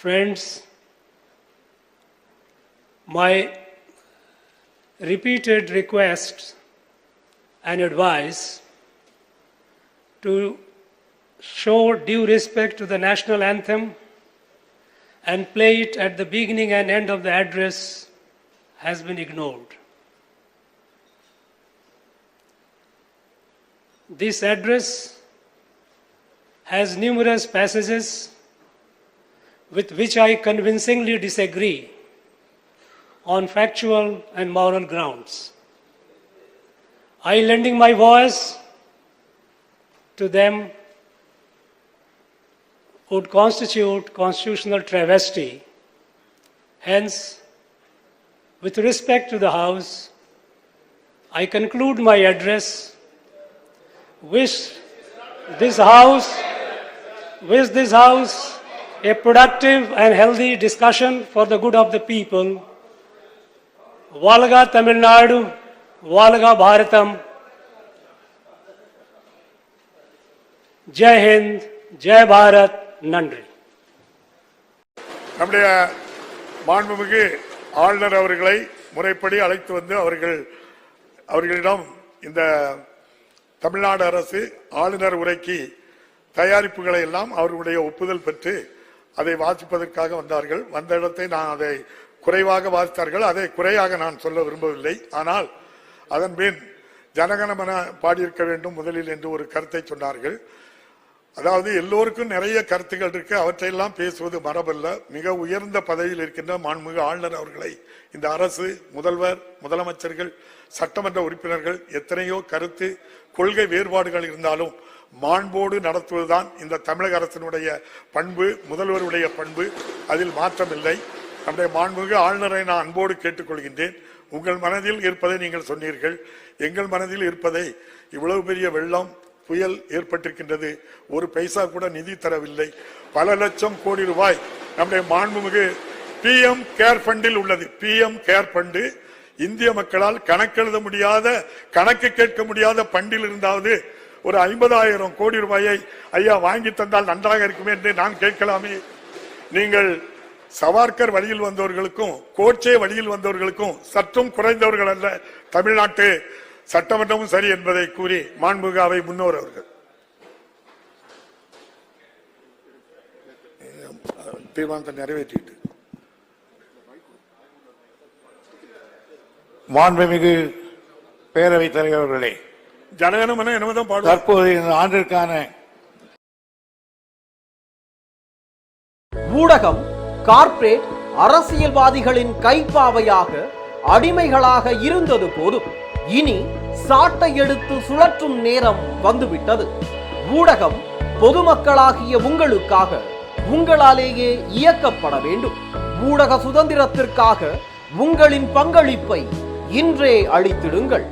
Friends, my repeated requests and advice to show due respect to the national anthem and play it at the beginning and end of the address has been ignored. This address has numerous passages with which I convincingly disagree on factual and moral grounds. I, lending my voice to them, would constitute constitutional travesty. Hence, with respect to the House, I conclude my address. Wish this House a productive and healthy discussion for the good of the people. Valga Tamil Nadu, Valga Bharatam. Jai Hind, Jai Bharat, நன்றி. நம்முடைய மாண்புமிகு ஆளுநர் அவர்களை முறைப்படி அழைத்து வந்து அவர்களிடம் இந்த தமிழ்நாடு அரசு ஆளுநர் உரைக்கு தயாரிப்புகளை எல்லாம் அவர்களுடைய ஒப்புதல் பெற்று அதை வாசிப்பதற்காக வந்தார்கள். வந்த இடத்தை நான் அதை குறைவாக வாசித்தார்கள். அதை குறையாக நான் சொல்ல விரும்பவில்லை. ஆனால் அதன் பின் ஜனகணமன பாடியிருக்க வேண்டும் முதலில் என்று ஒரு கருத்தை சொன்னார்கள். அதாவது எல்லோருக்கும் நிறைய கருத்துக்கள் இருக்கு, அவற்றையெல்லாம் பேசுவது மரபல்ல. மிக உயர்ந்த பதவியில் இருக்கின்ற மாண்புமிகு ஆளுநர் அவர்களை இந்த அரசு, முதல்வர், முதலமைச்சர்கள், சட்டமன்ற உறுப்பினர்கள் எத்தனையோ கருத்து கொள்கை வேறுபாடுகள் இருந்தாலும் மாண்போடு நடத்துவதுதான் இந்த தமிழக அரசினுடைய பண்பு, முதல்வருடைய பண்பு. அதில் மாற்றமில்லை. நம்முடைய மாண்புமிகு ஆளுநரை நான் அன்போடு கேட்டுக்கொள்கின்றேன். உங்கள் மனதில் இருப்பதை நீங்கள் சொன்னீர்கள். எங்கள் மனதில் இருப்பதை இவ்வளவு பெரிய வெள்ளம் புயல் ஏற்பட்டிருக்கின்றது, ஒரு பைசா கூட நிதி தரவில்லை. பல லட்சம் கோடி ரூபாய் நம்முடைய மாண்புமிகு PM கேர் ஃபண்டில் உள்ளது. PM கேர் ஃபண்டு இந்திய மக்களால் கணக்கெழுத முடியாத, கணக்கு கேட்க முடியாத பண்டில் இருந்தாவது ஒரு 50,000 கோடி ரூபாயை ஐயா வாங்கி தந்தால் நன்றாக இருக்குமே என்று நான் கேட்கலாமே. நீங்கள் சவார்கர் வழியில் வந்தவர்களுக்கும் கோட்சே வழியில் வந்தவர்களுக்கும் சற்றும் குறைந்தவர்கள் அல்ல. தமிழ்நாட்டு சட்டமன்றமும் சரி என்பதை கூறி மாண்புமிகு அவை முன்னோர் அவர்கள் தீர்மானத்தை நிறைவேற்றிட்டு மாண்புமிகு பேரவைத் தலைவர் அவர்களே, ஜனகணமன என்னதான் பாடு தற்போது இந்த ஆண்டிற்கான ஊடகம் கார்ப்பரேட் அரசியல்வாதிகளின் கைப்பாவையாக அடிமைகளாக இருந்தது போதும். இனி சாட்டை எடுத்து சுழற்றும் நேரம் வந்துவிட்டது. ஊடகம் பொதுமக்களாகிய உங்களுக்காக, உங்களாலேயே இயக்கப்பட வேண்டும். ஊடக சுதந்திரத்திற்காக உங்களின் பங்களிப்பை இன்றே அளித்திடுங்கள்.